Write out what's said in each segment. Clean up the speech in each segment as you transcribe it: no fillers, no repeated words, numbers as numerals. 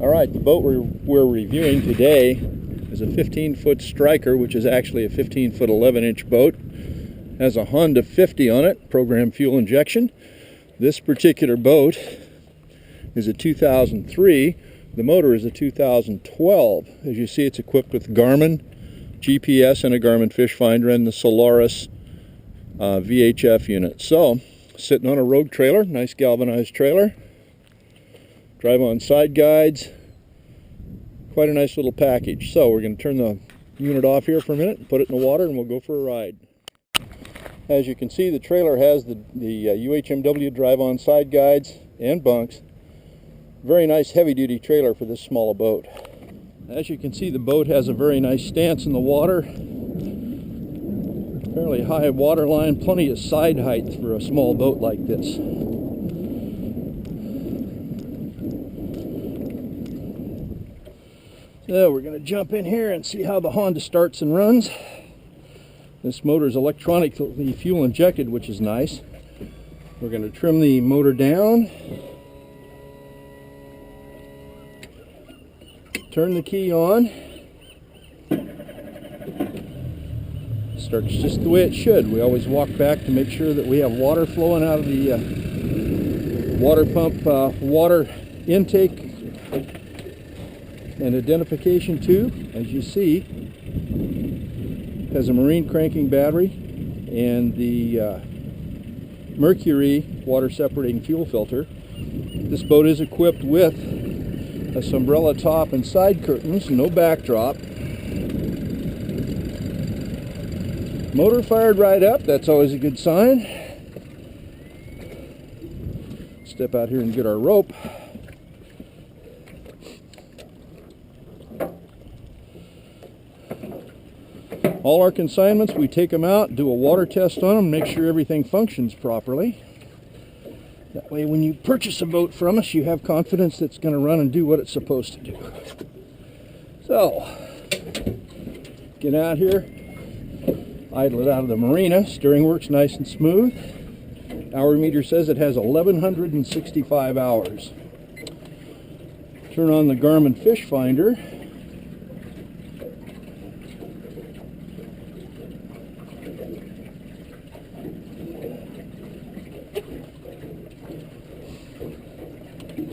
Alright, the boat we're reviewing today is a 15-foot Stryker, which is actually a 15-foot 11-inch boat. It has a Honda 50 on it, program fuel injection. This particular boat is a 2003. The motor is a 2012. As you see, it's equipped with Garmin GPS and a Garmin fish finder and the Solaris VHF unit. So, sitting on a rogue trailer, nice galvanized trailer. Drive on side guides. Quite a nice little package. So we're going to turn the unit off here for a minute and put it in the water and we'll go for a ride. As you can see, the trailer has the UHMW drive on side guides and bunks. Very nice heavy duty trailer for this small a boat. As you can see, the boat has a very nice stance in the water. Fairly high water line, plenty of side height for a small boat like this. So we're going to jump in here and see how the Honda starts and runs. This motor is electronically fuel injected, which is nice. We're going to trim the motor down. Turn the key on. Starts just the way it should. We always walk back to make sure that we have water flowing out of the water pump water intake and identification tube. As you see, has a marine cranking battery and the Mercury water separating fuel filter. This boat is equipped with a umbrella top and side curtains, no backdrop. Motor fired right up, that's always a good sign. Step out here and get our rope. All our consignments, we take them out, do a water test on them, make sure everything functions properly. That way when you purchase a boat from us, you have confidence that it's going to run and do what it's supposed to do. So, get out here, idle it out of the Marina. Steering works nice and smooth. Hour meter says it has 1,165 hours. Turn on the Garmin fish finder.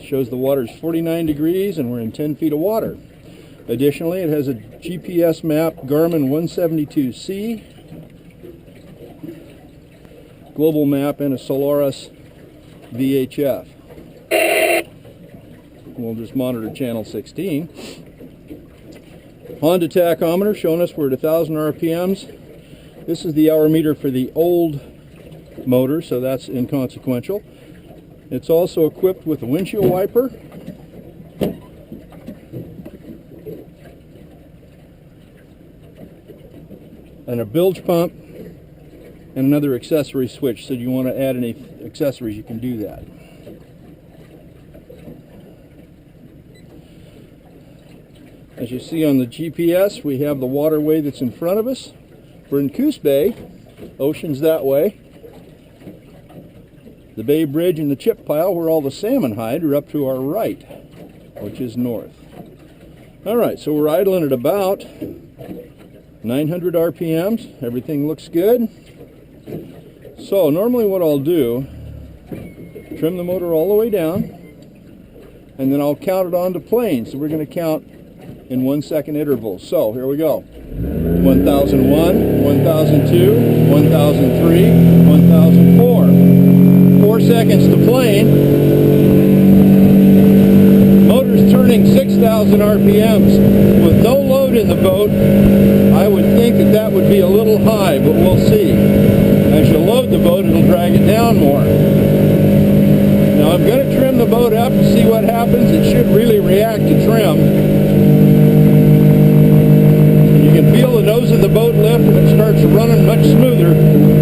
Shows the water is 49 degrees and we're in 10 feet of water. Additionally, it has a GPS map Garmin 172C, global map, and a Solaris VHF. We'll just monitor channel 16. Honda tachometer showing us we're at 1,000 RPMs. This is the hour meter for the old motor, so that's inconsequential. It's also equipped with a windshield wiper, and a bilge pump, and another accessory switch. So if you want to add any accessories, you can do that. As you see on the GPS, we have the waterway that's in front of us. We're in Coos Bay, ocean's that way. The Bay Bridge and the chip pile where all the salmon hide are up to our right, which is north. Alright, so we're idling at about 900 RPMs. Everything looks good. So normally what I'll do, trim the motor all the way down, and then I'll count it onto plane. So we're going to count in 1 second intervals. So here we go. 1001, 1002, 1003, 1004. 4 seconds to plane. Motor's turning 6,000 RPMs. With no load in the boat, I would think that that would be a little high, but we'll see. As you load the boat, it'll drag it down more. Now I'm going to trim the boat up to see what happens. It should really react to trim. You can feel the nose of the boat lift and it starts running much smoother,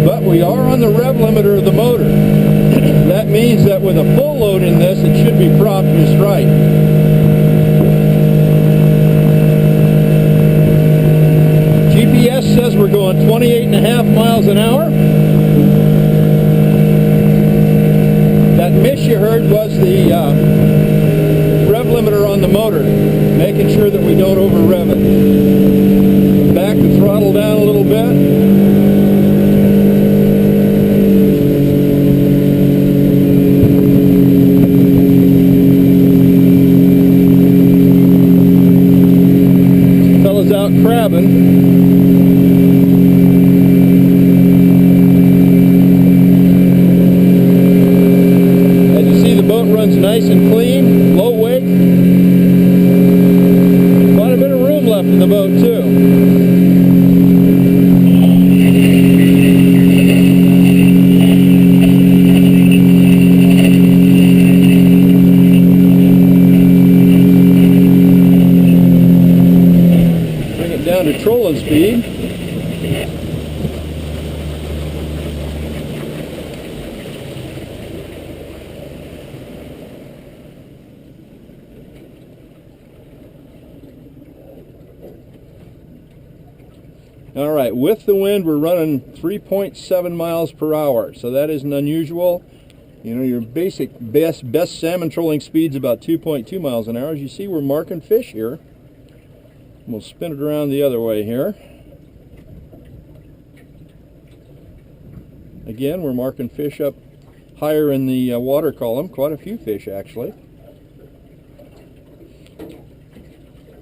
but we are on the rev limiter of the motor. That means that with a full load in this, it should be propped just right. GPS says we're going 28.5 miles an hour. That miss you heard was the rev limiter on the motor. motor, making sure that we don't over rev it. Back the throttle down a little bit. Out crabbing. As you see, the boat runs nice and clean, low wake. Quite a bit of room left in the boat too. Down to trolling speed. All right, with the wind we're running 3.7 miles per hour, so that isn't unusual. You know, your basic best salmon trolling speed's about 2.2 miles an hour. As you see, we're marking fish here. We'll spin it around the other way here. Again, we're marking fish up higher in the water column, quite a few fish actually.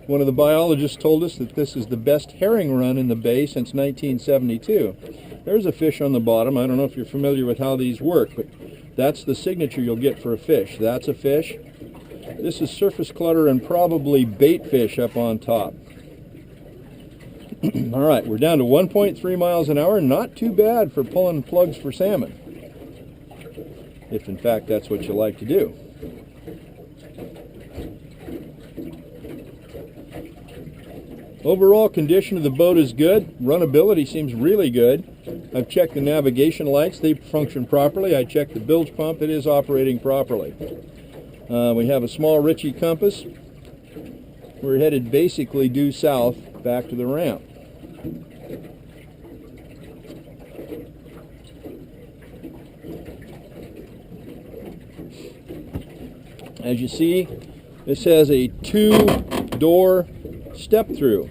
One of the biologists told us that this is the best herring run in the bay since 1972. There's a fish on the bottom. I don't know if you're familiar with how these work, but that's the signature you'll get for a fish. That's a fish. This is surface clutter and probably bait fish up on top. All right, we're down to 1.3 miles an hour. Not too bad for pulling plugs for salmon, if in fact that's what you like to do. Overall condition of the boat is good. Runnability seems really good. I've checked the navigation lights. They function properly. I checked the bilge pump. It is operating properly. We have a small Ritchie compass. We're headed basically due south back to the ramp. As you see, this has a 2-door step through.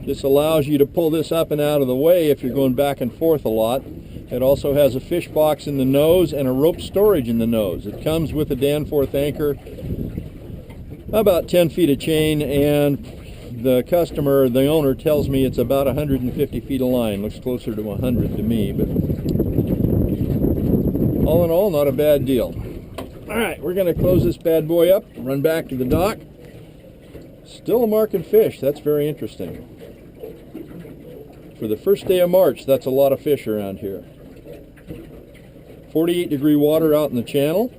This allows you to pull this up and out of the way if you're going back and forth a lot. It also has a fish box in the nose and a rope storage in the nose. It comes with a Danforth anchor, about 10 feet of chain, and the customer, the owner, tells me it's about 150 feet of line. Looks closer to 100 to me, but all in all, not a bad deal. All right, we're going to close this bad boy up, run back to the dock. Still a marking fish. That's very interesting. For the first day of March, that's a lot of fish around here. 48-degree water out in the channel.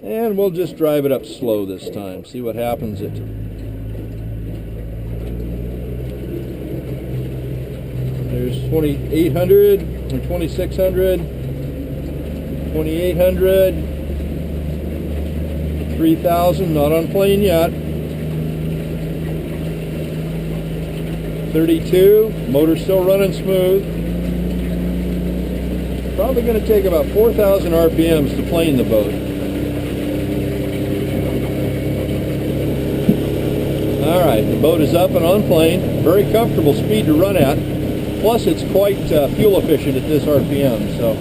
And we'll just drive it up slow this time. See what happens. There's 2,800 and 2,600, 2,800, 3,000, not on plane yet. 32, motor still running smooth. Probably going to take about 4,000 RPMs to plane the boat. All right, the boat is up and on plane. Very comfortable speed to run at. Plus, it's quite fuel efficient at this RPM. So,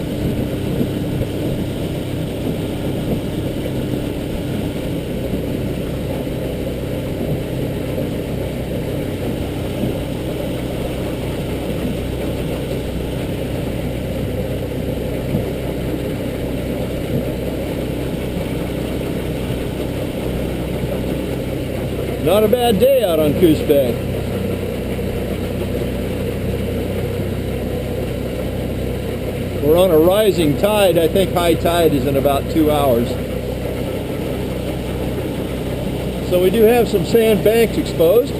not a bad day out on Coos Bay. We're on a rising tide. I think high tide is in about 2 hours. So we do have some sand banks exposed.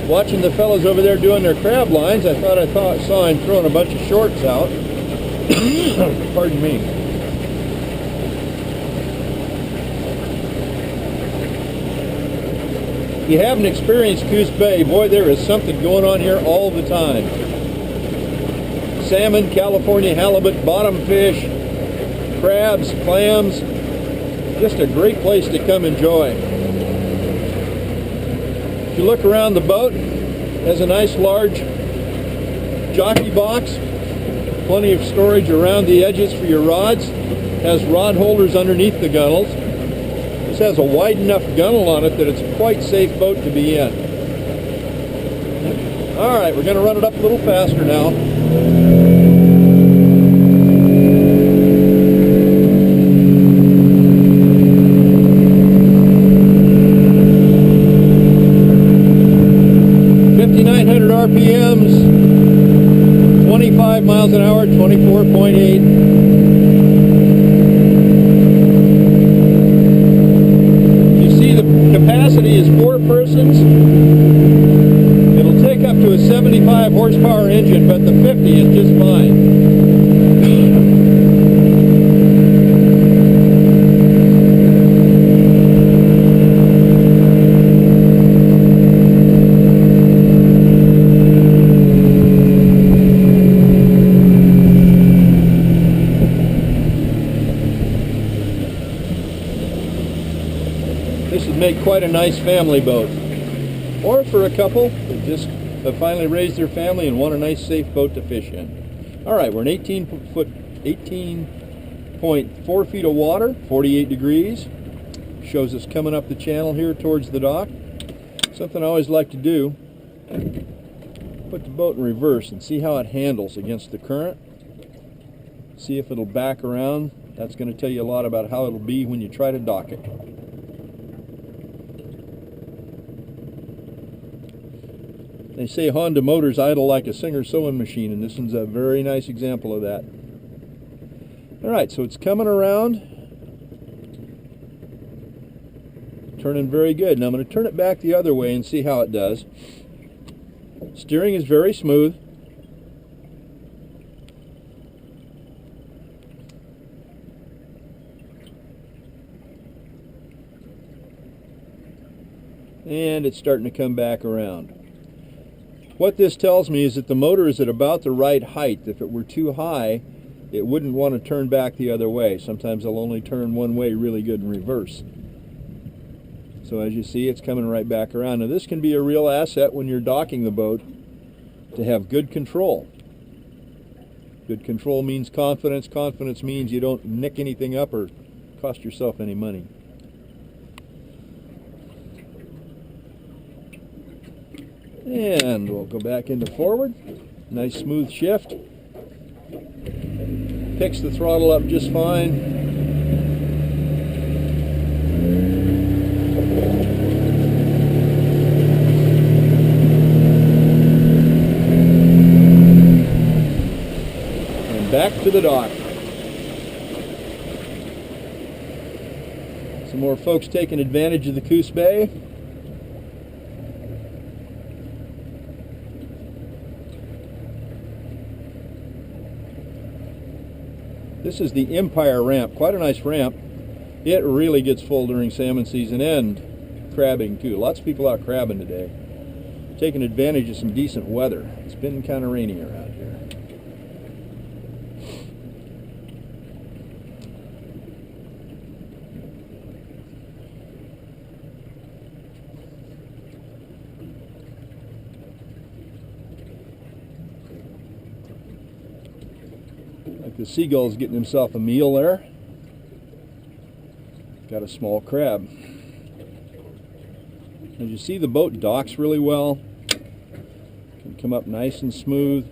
Watching the fellows over there doing their crab lines, I saw him throwing a bunch of shorts out. Pardon me. If you haven't experienced Coos Bay, boy, there is something going on here all the time. Salmon, California halibut, bottom fish, crabs, clams, Just a great place to come enjoy. If you look around the boat, it has a nice large jockey box, plenty of storage around the edges for your rods, has rod holders underneath the gunnels. This has a wide enough gunnel on it that it's a quite safe boat to be in. Alright, we're going to run it up a little faster now. RPMs, 25 miles an hour, 24.8. You see the capacity is 4 persons. It'll take up to a 75 horsepower engine, but the 50 is just fine. This would make quite a nice family boat, or for a couple that just have finally raised their family and want a nice safe boat to fish in. All right, we're in 18.4 feet of water, 48 degrees. Shows us coming up the channel here towards the dock. Something I always like to do, put the boat in reverse and see how it handles against the current. See if it'll back around. That's going to tell you a lot about how it'll be when you try to dock it. They say Honda motors idle like a Singer sewing machine, and this one's a very nice example of that. Alright, so it's coming around, turning very good. Now I'm going to turn it back the other way and see how it does. Steering is very smooth. And it's starting to come back around. What this tells me is that the motor is at about the right height. If it were too high, it wouldn't want to turn back the other way. Sometimes they'll only turn one way really good in reverse. So as you see, it's coming right back around. Now this can be a real asset when you're docking the boat, to have good control. Good control means confidence. Confidence means you don't nick anything up or cost yourself any money. And we'll go back into forward. Nice smooth shift. Picks the throttle up just fine. And back to the dock. Some more folks taking advantage of the Coos Bay. This is the Empire ramp, quite a nice ramp. It really gets full during salmon season and crabbing too. Lots of people out crabbing today, taking advantage of some decent weather. It's been kind of rainy around here. The seagull's getting himself a meal there. Got a small crab. As you see, the boat docks really well. Can come up nice and smooth.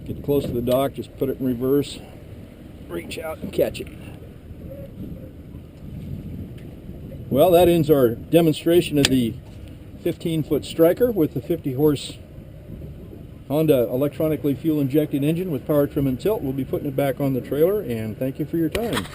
Get close to the dock, just put it in reverse. Reach out and catch it. Well, that ends our demonstration of the 15-foot Stryker with the 50-horse Honda electronically fuel-injected engine with power trim and tilt. We'll be putting it back on the trailer, and thank you for your time.